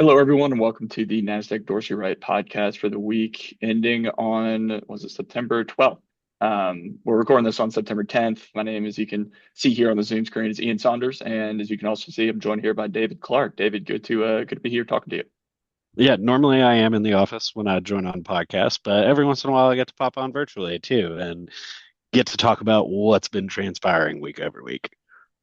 Hello, everyone, and welcome to the Nasdaq Dorsey Wright podcast for the week ending on, was it September 12th? We're recording this on September 10th. My name, as you can see here on the Zoom screen, is Ian Saunders, and as you can also see, I'm joined here by David Clark. David, good to be here talking to you. Yeah, normally I am in the office when I join on podcasts, but every once in a while I get to pop on virtually too and get to talk about what's been transpiring week over week.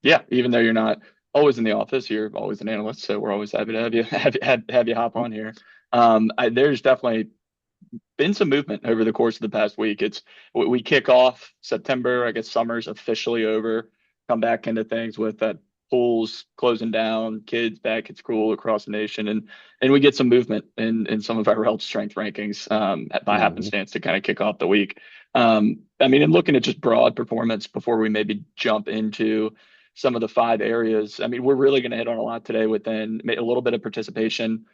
Yeah, even though you're not always in the office, you're always an analyst, so we're always happy to have you have you hop on here. There's definitely been some movement over the course of the past week. We kick off September. I guess summer's officially over. Come back into things with that pools closing down, kids back at school across the nation, and we get some movement in some of our health strength rankings by Mhm. happenstance to kind of kick off the week. And looking at just broad performance before we maybe jump into some of the five areas. I mean, we're really going to hit on a lot today within a little bit of participation,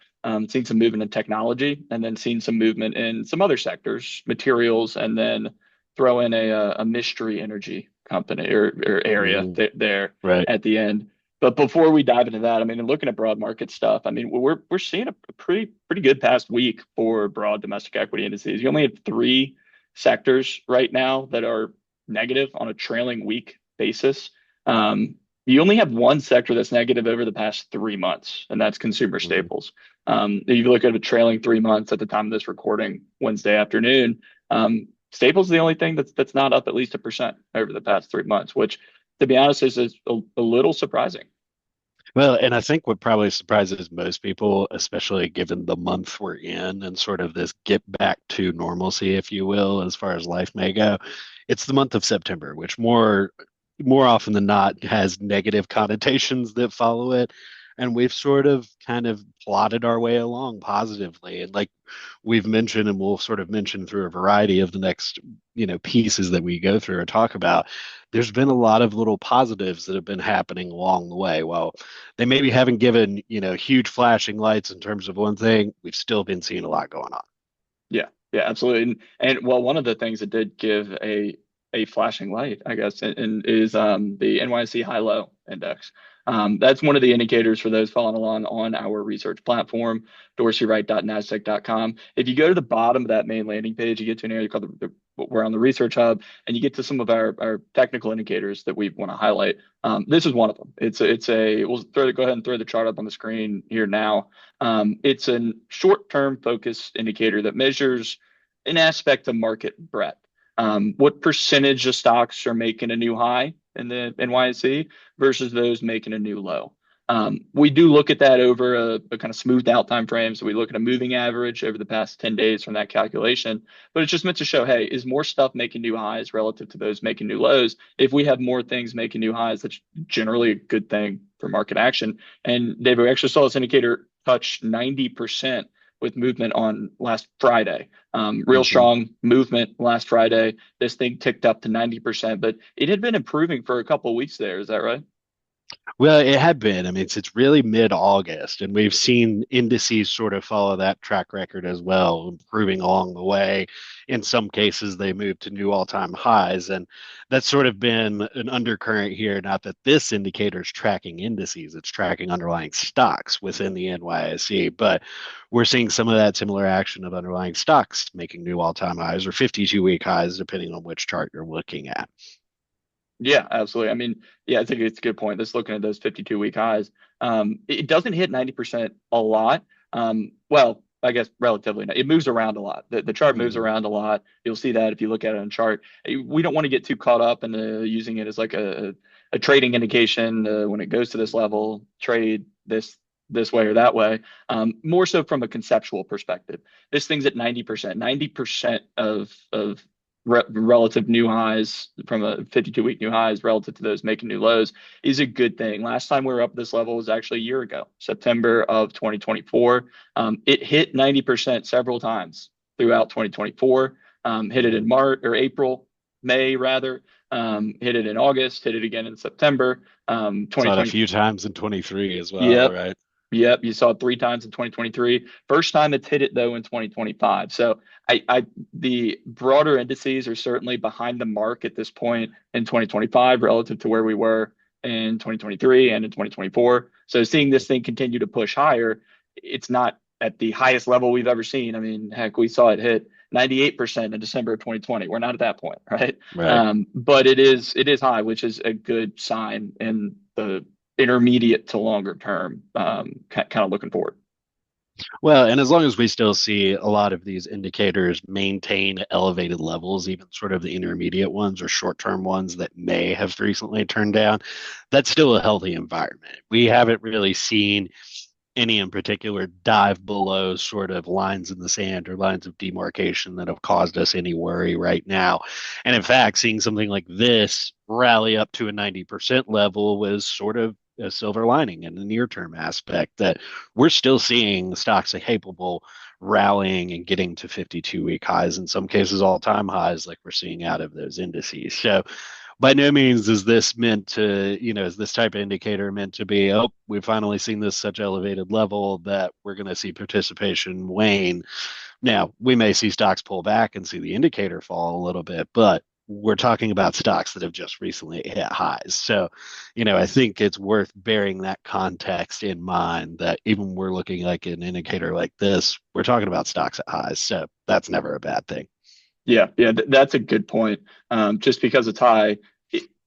seen some movement in technology, and then seen some movement in some other sectors, materials, and then throw in a mystery energy company or area Mhm. there Right. at the end. But before we dive into that, I mean, and looking at broad market stuff, I mean, we're seeing a pretty good past week for broad domestic equity indices. You only have three sectors right now that are negative on a trailing week basis. Um, you only have one sector that's negative over the past 3 months, and that's consumer Mhm. staples. If you look at a trailing 3 months at the time of this recording, Wednesday afternoon, staples is the only thing that's not up at least 1% over the past 3 months, which, to be honest, is a little surprising. Well, and I think what probably surprises most people, especially given the month we're in and sort of this get back to normalcy, if you will, as far as life may go, it's the month of September, which more often than not has negative connotations that follow it. And we've sort of kind of plotted our way along positively. And like we've mentioned, and we'll sort of mention through a variety of the next, pieces that we go through or talk about, there's been a lot of little positives that have been happening along the way. Well, they maybe haven't given, huge flashing lights in terms of one thing. We've still been seeing a lot going on. Yeah, yeah, absolutely. And well, one of the things that did give a flashing light, I guess, and is the NYSE high low index. That's one of the indicators for those following along on our research platform, dorseyright.nasdaq.com. If you go to the bottom of that main landing page, you get to an area called we're on the research hub, and you get to some of our technical indicators that we want to highlight. This is one of them. Go ahead and throw the chart up on the screen here now. It's a short-term focus indicator that measures an aspect of market breadth. What percentage of stocks are making a new high in the NYSE versus those making a new low? We do look at that over a kind of smoothed out time frame. So we look at a moving average over the past 10 days from that calculation. But it's just meant to show, hey, is more stuff making new highs relative to those making new lows? If we have more things making new highs, that's generally a good thing for market action. And David, we actually saw this indicator touch 90% with movement on last Friday. Real Mhm. strong movement last Friday. This thing ticked up to 90%, but it had been improving for a couple of weeks there. Is that right? Well, it had been. I mean, it's really mid-August, and we've seen indices sort of follow that track record as well, improving along the way. In some cases, they moved to new all-time highs, and that's sort of been an undercurrent here. Not that this indicator is tracking indices, it's tracking underlying stocks within the NYSE, but we're seeing some of that similar action of underlying stocks making new all-time highs or 52-week highs, depending on which chart you're looking at. Yeah, absolutely. I mean, yeah, I think it's a good point. Just looking at those 52-week highs, it doesn't hit 90% a lot. Well, I guess relatively. It moves around a lot. The chart moves Mhm. around a lot. You'll see that if you look at it on chart. We don't want to get too caught up in using it as like a trading indication when it goes to this level, trade this way or that way. More so from a conceptual perspective. This thing's at 90%. 90% of relative new highs from a 52-week new highs relative to those making new lows is a good thing. Last time we were up this level was actually a year ago, September of 2024. It hit 90% several times throughout 2024. Hit it in Mhm. March or April, May rather. Hit it in August. Hit it again in September. Saw it a 2020. few times in 23 as well, Yep, right? Yep, you saw it three times in 2023. First time it's hit it though in 2025. So the broader indices are certainly behind the mark at this point in 2025 relative to where we were in 2023 and in 2024. So seeing this thing continue to push higher, it's not at the highest level we've ever seen. I mean, heck, we saw it hit 98% in December of 2020. We're not at that point, right? Right. But it is high, which is a good sign in the intermediate to longer term. Kind of looking forward. Well, and as long as we still see a lot of these indicators maintain elevated levels, even sort of the intermediate ones or short-term ones that may have recently turned down, that's still a healthy environment. We haven't really seen any in particular dive below sort of lines in the sand or lines of demarcation that have caused us any worry right now. And in fact, seeing something like this rally up to a 90% level was sort of a silver lining in the near term aspect that we're still seeing stocks are capable rallying and getting to 52-week highs, in some cases all time highs, like we're seeing out of those indices. So by no means is this meant to, is this type of indicator meant to be, oh, we've finally seen this such elevated level that we're going to see participation wane. Now, we may see stocks pull back and see the indicator fall a little bit, but we're talking about stocks that have just recently hit highs. So, I think it's worth bearing that context in mind that even we're looking like an indicator like this, we're talking about stocks at highs. So that's never a bad thing. Yeah, yeah, that's a good point. Just because it's high,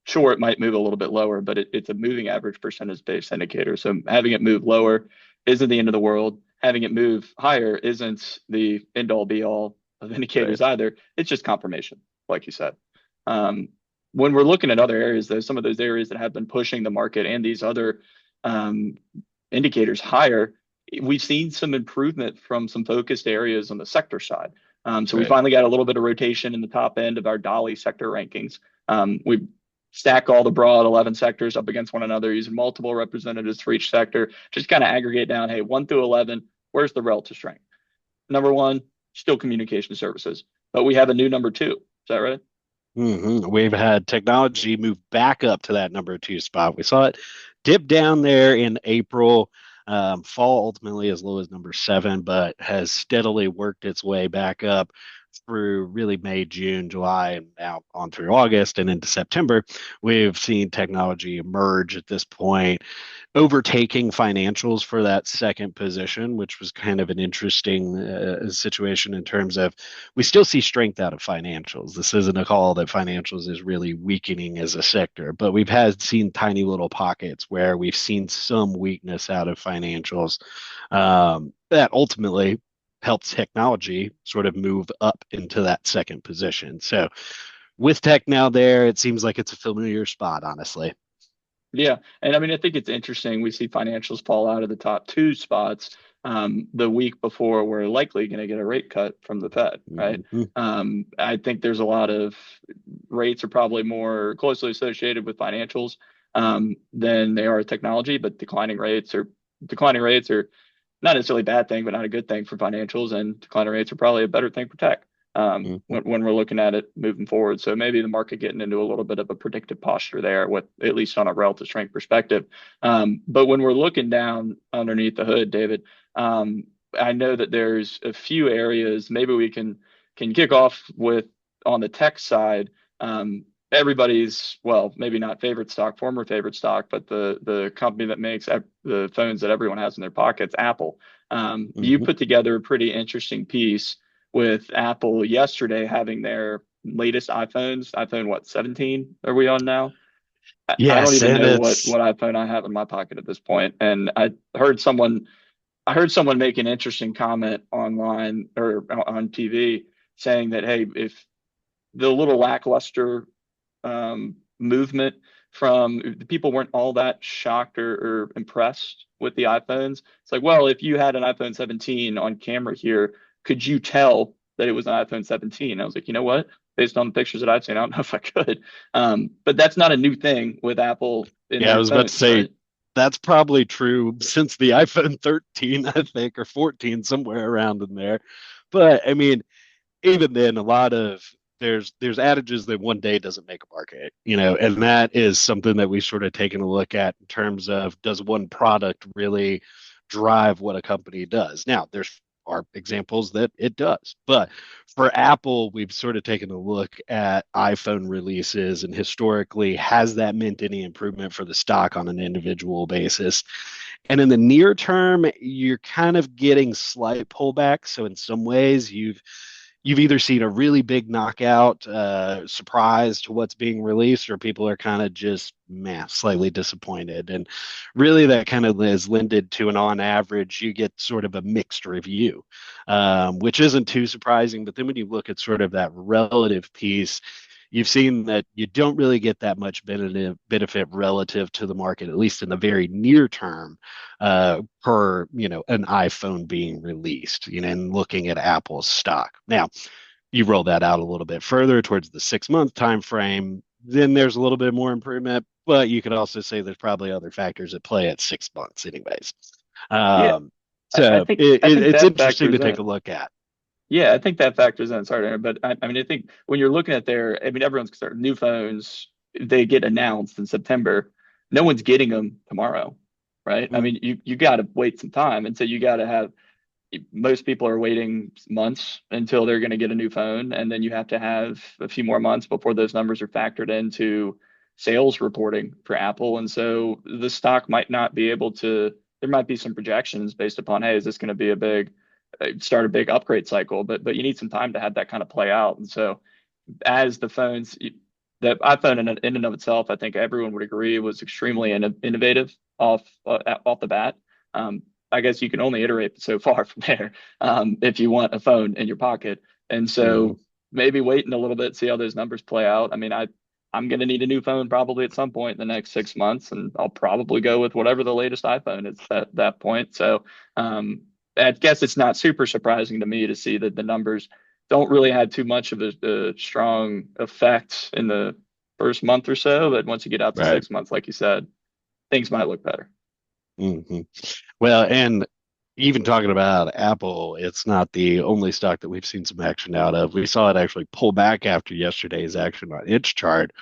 sure, it might move a little bit lower, but it's a moving average percentage based indicator. So having it move lower isn't the end of the world. Having it move higher isn't the end all be all of Right. indicators either. It's just confirmation, like you said. Um, when we're looking at other areas, though, some of those areas that have been pushing the market and these other um, indicators higher, we've seen some improvement from some focused areas on the sector side. So we Right. finally got a little bit of rotation in the top end of our Dolly sector rankings. We stack all the broad 11 sectors up against one another using multiple representatives for each sector, just kind of aggregate down, hey, 1 through 11, where's the relative strength? Number one, still communication services, but we have a new number two. Is that right? We've had technology move back up to that number two spot. We saw it dip down there in April, fall ultimately as low as number seven, but has steadily worked its way back up through really May, June, July, and now on through August and into September. We've seen technology emerge at this point overtaking financials for that second position, which was kind of an interesting situation in terms of we still see strength out of financials. This isn't a call that financials is really weakening as a sector, but we've had seen tiny little pockets where we've seen some weakness out of financials that ultimately helps technology sort of move up into that second position. So with tech now there, it seems like it's a familiar spot, honestly. Yeah, and I mean, I think it's interesting. We see financials fall out of the top two spots the week before we're likely going to get a rate cut from the Fed, right? Mhm. I think there's a lot of rates are probably more closely associated with financials than they are technology, but declining rates are not necessarily a bad thing, but not a good thing for financials, and declining rates are probably a better thing for tech Mhm. when we're looking at it moving forward. So maybe the market getting into a little bit of a predictive posture there, with at least on a relative strength perspective. But when we're looking down underneath the hood, David, I know that there's a few areas. Maybe we can kick off with on the tech side. Everybody's, well, maybe not favorite stock, former favorite stock, but the company that makes the phones that everyone has in their pockets, Apple. You Mhm. put together a pretty interesting piece with Apple yesterday having their latest iPhones. iPhone what, 17 are we on now? I don't Yes, even and know what it's what iPhone I have in my pocket at this point. And I heard someone make an interesting comment online or on TV saying that, hey, if the little lackluster movement from the people weren't all that shocked or impressed with the iPhones. It's like, well, if you had an iPhone 17 on camera here, could you tell that it was an iPhone 17? I was like, you know what? Based on the pictures that I've seen, I don't know if I could. But that's not a new thing with Apple in yeah, I their was about to phones, say right? that's probably true since the iPhone 13, I think, or 14, somewhere around in there. But I mean, even then, a lot of there's adages that one day doesn't make a market, and that is something that we sort of taken a look at in terms of does one product really drive what a company does. Now, there's are examples that it does, but for Apple, we've sort of taken a look at iPhone releases and historically, has that meant any improvement for the stock on an individual basis? And in the near term, you're kind of getting slight pullback. So in some ways, you've either seen a really big knockout surprise to what's being released, or people are kind of just slightly disappointed. And really, that kind of is lended to an on average, you get sort of a mixed review, which isn't too surprising. But then when you look at sort of that relative piece, you've seen that you don't really get that much benefit relative to the market, at least in the very near term, per an iPhone being released, and looking at Apple's stock. Now, you roll that out a little bit further towards the 6 month time frame, then there's a little bit more improvement. But you could also say there's probably other factors at play at 6 months, anyways. Yeah, Um, I so think I think it's that interesting to factors take in. a look at. Yeah, I think that factors in. Sorry, Aaron, but I mean, I think when you're looking at everyone's concerned. New phones, they get announced in September. No one's getting them tomorrow, right? I Mm, mean, you got to wait some time, and so you got to have. Most people are waiting months until they're going to get a new phone, and then you have to have a few more months before those numbers are factored into sales reporting for Apple. And so the stock might not be able to. There might be some projections based upon, hey, is this going to be a big start a big upgrade cycle? But you need some time to have that kind of play out. And so as the phones, the iPhone in and of itself, I think everyone would agree was extremely innovative off the bat. Um, I guess you can only iterate so far from there if you want a phone in your pocket. And mhm. so maybe waiting a little bit, see how those numbers play out. I mean, I'm going to need a new phone probably at some point in the next 6 months, and I'll probably go with whatever the latest iPhone is at that point. So I guess it's not super surprising to me to see that the numbers don't really have too much of a strong effect in the first month or so. But once you get out to Right. 6 months, like you said, things might look better. Hmm. Well, and even talking about Apple, it's not the only stock that we've seen some action out of. We saw it actually pull back after yesterday's action on its chart.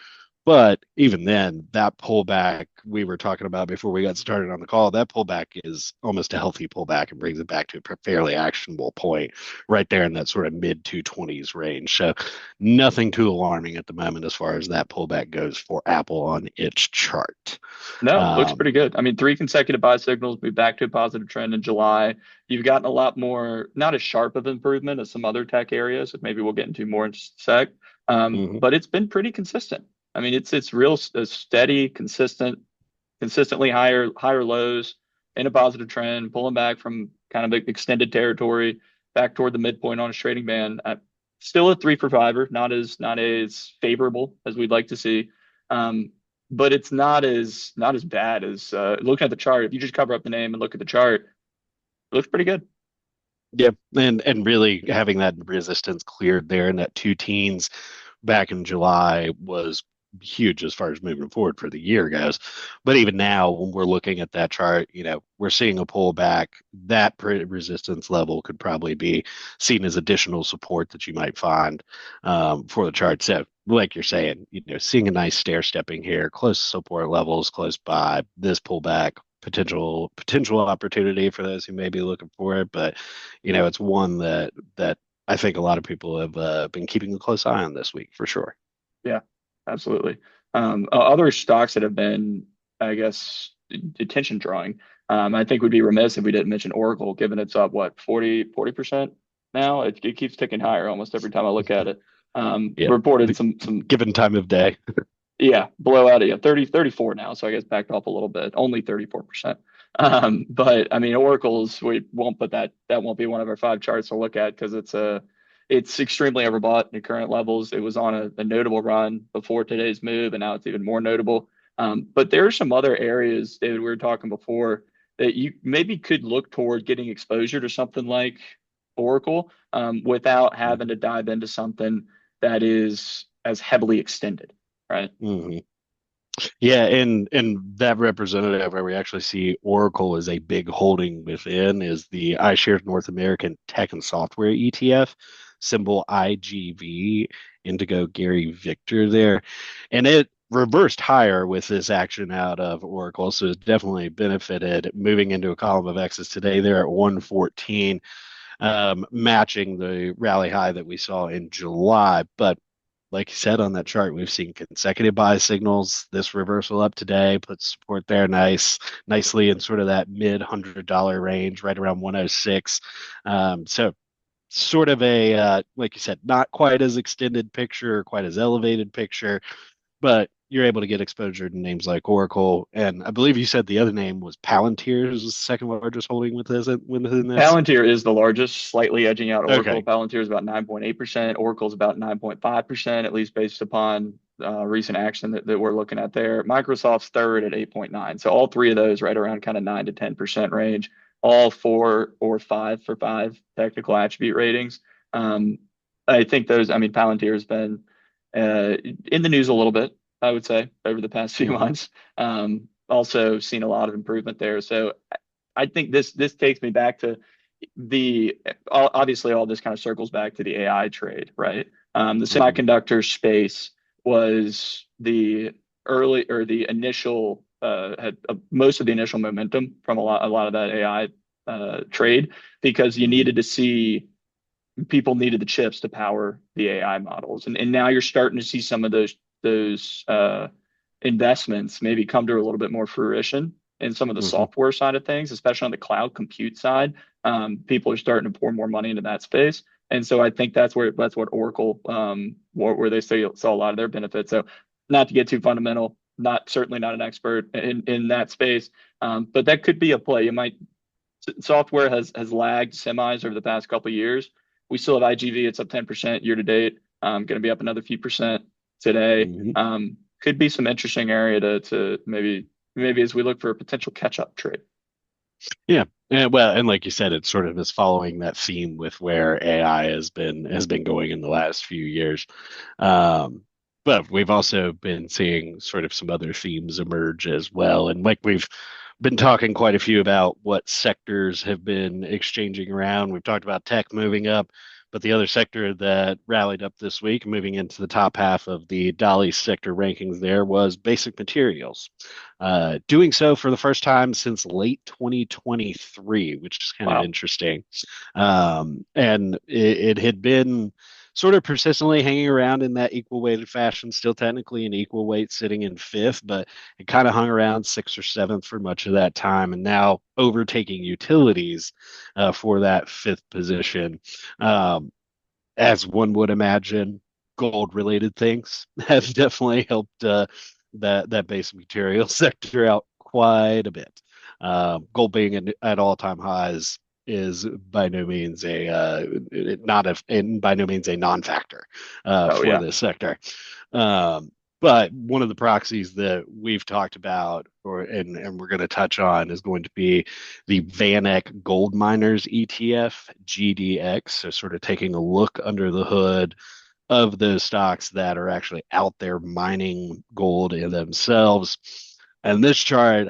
But even then, that pullback we were talking about before we got started on the call, that pullback is almost a healthy pullback and brings it back to a fairly actionable point right there in that sort of mid 220s range. So nothing too alarming at the moment as far as that pullback goes for Apple on its chart. No, looks Um, pretty good. I mean, three consecutive buy signals, moved back to a positive trend in July. You've gotten a lot more, not as sharp of improvement as some other tech areas that maybe we'll get into more in just a sec. mhm. But it's been pretty consistent. I mean, it's real steady, consistently higher lows in a positive trend, pulling back from kind of extended territory back toward the midpoint on a trading band. Still a 3 for 5er, not as favorable as we'd like to see. Um, but it's not as bad as looking at the chart. If you just cover up the name and look at the chart, it looks pretty good. Yeah, and really having that resistance cleared there in that two teens back in July was huge as far as moving forward for the year goes. But even now, when we're looking at that chart, we're seeing a pullback. That resistance level could probably be seen as additional support that you might find for the chart. So, like you're saying, seeing a nice stair stepping here, close support levels close by. This pullback potential opportunity for those who may be looking for it, but it's one that I think a lot of people have been keeping a close eye on this week for sure. Yeah, absolutely. Other stocks that have been, I guess, attention drawing. I think we'd be remiss if we didn't mention Oracle, given it's up what 40% now. It keeps ticking higher almost every time I look at it. Yeah, Reported some given time of day. yeah, blowout. Yeah, 34 now. So I guess backed off a little bit, only 34%. But I mean, Oracle's, we won't put that won't be one of our five charts to look at because it's extremely overbought at current levels. It was on a notable run before today's move, and now it's even more notable. But there are some other areas, David, we were talking before that you maybe could look toward getting exposure to something like Oracle without having to dive into something that is as heavily extended, right? Hmm. Yeah, and that representative where we actually see Oracle as a big holding within is the iShares North American Tech and Software ETF, symbol IGV, Indigo Gary Victor there. And it reversed higher with this action out of Oracle. So it's definitely benefited moving into a column of X's today. They're at 114, matching the rally high that we saw in July. But like you said on that chart, we've seen consecutive buy signals. This reversal up today puts support there nicely in sort of that mid $100 range, right around 106. So sort of a like you said, not quite as extended picture, quite as elevated picture, but you're able to get exposure to names like Oracle, and I believe you said the other name was Palantir is the second largest holding within this. Palantir is the largest, slightly edging out Oracle. Okay. Palantir is about 9.8%. Oracle's about 9.5%, at least based upon recent action that we're looking at there. Microsoft's third at 8.9. So all three of those right around kind of 9 to 10% range, all 4 or 5 for 5 technical attribute ratings. Um, I think those, I mean, Palantir has been in the news a little bit, I would say, over the past few Hmm. months. Also seen a lot of improvement there. So I think this takes me back to the obviously all this kind of circles back to the AI trade, right? The Hmm. semiconductor space was the early or the initial had most of the initial momentum from a lot of that AI trade because you Hmm. needed to see people needed the chips to power the AI models, and now you're starting to see some of those investments maybe come to a little bit more fruition in some of the Hmm. software side of things, especially on the cloud compute side. People are starting to pour more money into that space, and so I think that's what Oracle where they saw a lot of their benefits. So, not to get too fundamental, not certainly not an expert in that space, but that could be a play. You might software has lagged semis over the past couple of years. We still have IGV. It's up 10% year to date. Going to be up another few percent today. Hmm. Could be some interesting area to maybe as we look for a potential catch up trade. Yeah. And well, and like you said, it sort of is following that theme with where AI has been going in the last few years. Um, but we've also been seeing sort of some other themes emerge as well. And like we've been talking quite a few about what sectors have been exchanging around. We've talked about tech moving up, but the other sector that rallied up this week, moving into the top half of the Dolly sector rankings there, was basic materials. Doing so for the first time since late 2023, which is kind of Wow. interesting. And it had been sort of persistently hanging around in that equal weighted fashion, still technically an equal weight sitting in fifth, but it kind of hung around sixth or seventh for much of that time, and now overtaking utilities for that fifth position. Um, as one would imagine, gold related things have definitely helped that basic material sector out quite a bit. Gold being at all time highs is by no means a not a and by no means a non-factor Oh for yeah. this sector. Um, but one of the proxies that we've talked about, and we're going to touch on, is going to be the VanEck Gold Miners ETF, GDX. So, sort of taking a look under the hood of those stocks that are actually out there mining gold in themselves. And this chart,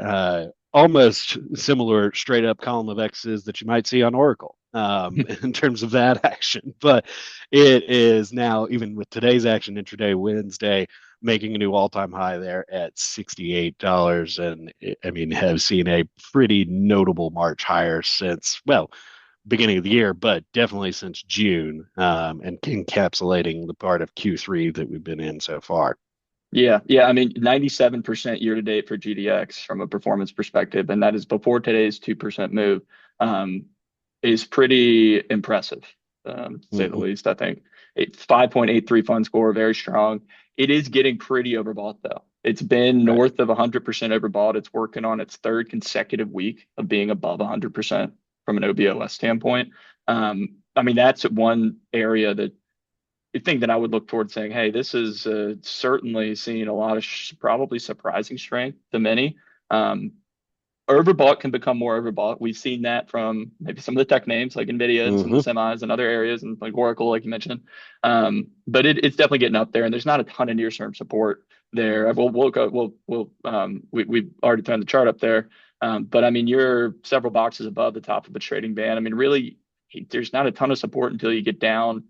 almost similar straight up column of X's that you might see on Oracle in terms of that action. But it is now, even with today's action intraday Wednesday, making a new all-time high there at $68. And I mean, have seen a pretty notable march higher since, well, beginning of the year, but definitely since June, and encapsulating the part of Q3 that we've been in so far. Yeah, yeah. I mean, 97% year to date for GDX from a performance perspective, and that is before today's 2% move, um, is pretty impressive, to say the Hmm. least. I think it's 5.83 fund score, very strong. It is getting pretty overbought though. It's been Right. north of 100% overbought. It's working on its third consecutive week of being above 100% from an OBOS standpoint. I mean, that's one area that you think that I would look toward saying, hey, this is certainly seeing a lot of probably surprising strength to many. Um, Overbought can become more overbought. We've seen that from maybe some of the tech names like Nvidia and some of Hmm. the semis and other areas and like Oracle, like you mentioned. But it's definitely getting up there, and there's not a ton of near-term support there. We've already turned the chart up there, but I mean you're several boxes above the top of the trading band. I mean, really, there's not a ton of support until you get down.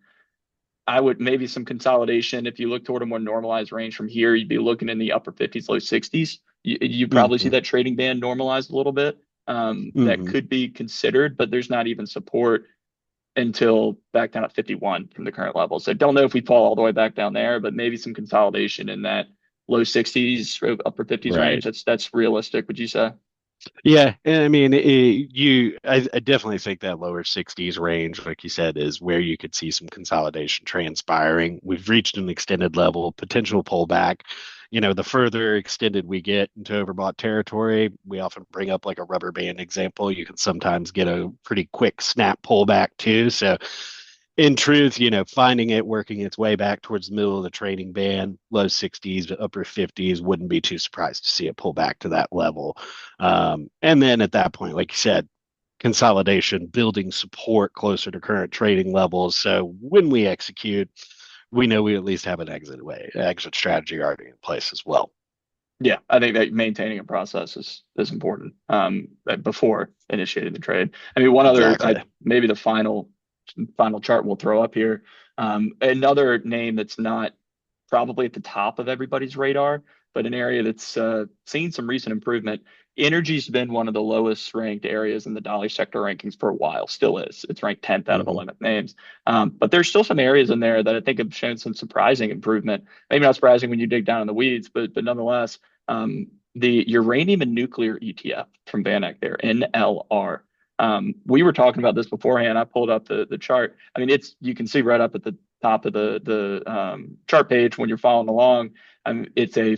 I would maybe some consolidation. If you look toward a more normalized range from here, you'd be looking in the upper 50s, low 60s. You probably see Hmm. that trading band normalized a little bit. That Hmm. could be considered, but there's not even support until back down at 51 from the current level. So don't know if we fall all the way back down there, but maybe some consolidation in that low 60s, upper 50s range. Right. That's realistic, would you say? Yeah, and I mean, I definitely think that lower 60s range, like you said, is where you could see some consolidation transpiring. We've reached an extended level, potential pullback. The further extended we get into overbought territory, we often bring up like a rubber band example. You can sometimes get a pretty quick snap pullback too. So in truth, finding it working its way back towards the middle of the trading band, low 60s to upper 50s, wouldn't be too surprised to see it pull back to that level. And then at that point, like you said, consolidation, building support closer to current trading levels. So when we execute, we know we at least have an exit strategy already in place as well. Yeah, I think that maintaining a process is important before initiating the trade. I mean, one other, Exactly. maybe the final chart we'll throw up here. Another name that's not probably at the top of everybody's radar, but an area that's seen some recent improvement. Energy's been one of the lowest ranked areas in the dollar sector rankings for a while, still is. It's ranked 10th out of Hmm. 11 names. But there's still some areas in there that I think have shown some surprising improvement. Maybe not surprising when you dig down in the weeds, but nonetheless, the uranium and nuclear ETF from VanEck there, NLR. We were talking about this beforehand. I pulled up the chart. I mean, you can see right up at the top of the chart page when you're following along. It's a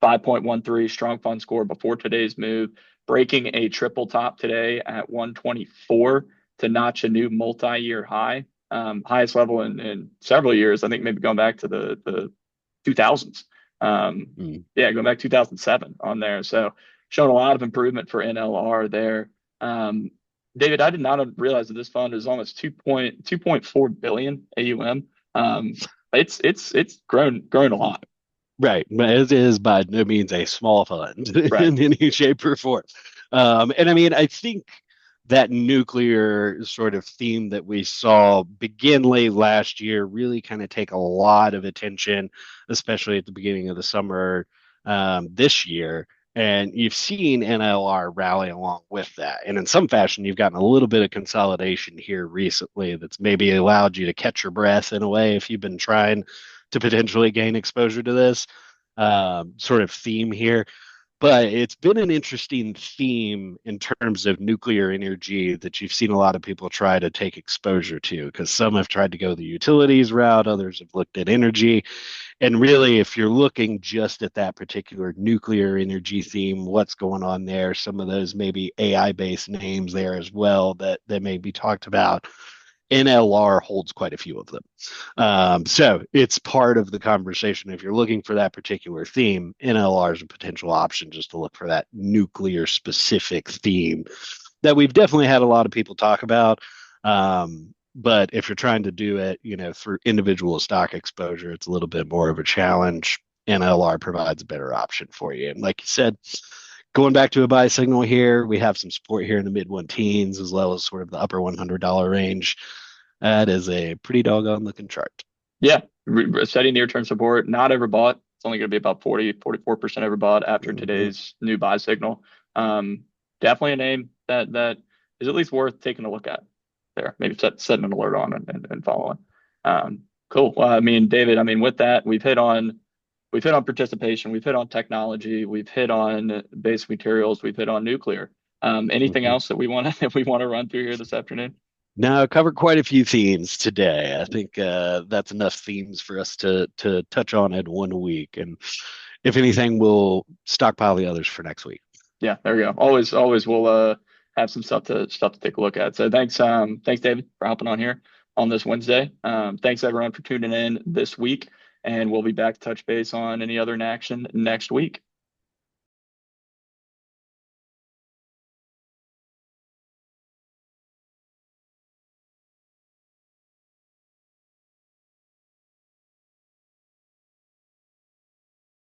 5.13 strong fund score before today's move, breaking a triple top today at 124 to notch a new multi-year high, highest level in several years. I think maybe going back to the 2000s. Mm. Yeah, going back 2007 on there. So showing a lot of improvement for NLR there. Um, David, I did not realize that this fund is almost 2.4 billion AUM. It's grown a lot. Right. But it is by no means a small fund Right. in any shape or form. And I mean, I think that nuclear sort of theme that we saw begin late last year really kind of take a lot of attention, especially at the beginning of the summer this year. And you've seen NLR rally along with that. And in some fashion, you've gotten a little bit of consolidation here recently that's maybe allowed you to catch your breath in a way if you've been trying to potentially gain exposure to this sort of theme here. But it's been an interesting theme in terms of nuclear energy that you've seen a lot of people try to take exposure to because some have tried to go the utilities route, others have looked at energy. And really, if you're looking just at that particular nuclear energy theme, what's going on there, some of those maybe AI based names there as well that may be talked about. NLR holds quite a few of them. So it's part of the conversation. If you're looking for that particular theme, NLR is a potential option just to look for that nuclear specific theme that we've definitely had a lot of people talk about. But if you're trying to do it, through individual stock exposure, it's a little bit more of a challenge. NLR provides a better option for you. And like you said, going back to a buy signal here, we have some support here in the mid one teens as well as sort of the upper $100 range. That is a pretty doggone looking chart. Yeah, setting near-term support, not overbought. It's only going to be about 44% overbought after Mm-hmm. today's new buy signal. Um, Definitely a name that is at least worth taking a look at there. Maybe setting an alert on and following. Cool. Well, I mean, David, I mean, with that, we've hit on participation, we've hit on technology, we've hit on basic materials, we've hit on nuclear. Anything Mm-hmm. else that we want to that we want to run through here this afternoon? Now, I covered quite a few themes today. I think that's enough themes for us to touch on in one week. And if anything, we'll stockpile the others for next week. Yeah, there we go. Always we'll have some stuff to take a look at. So thanks David for hopping on here on this Wednesday. Thanks everyone for tuning in this week, and we'll be back to touch base on any other in action next week.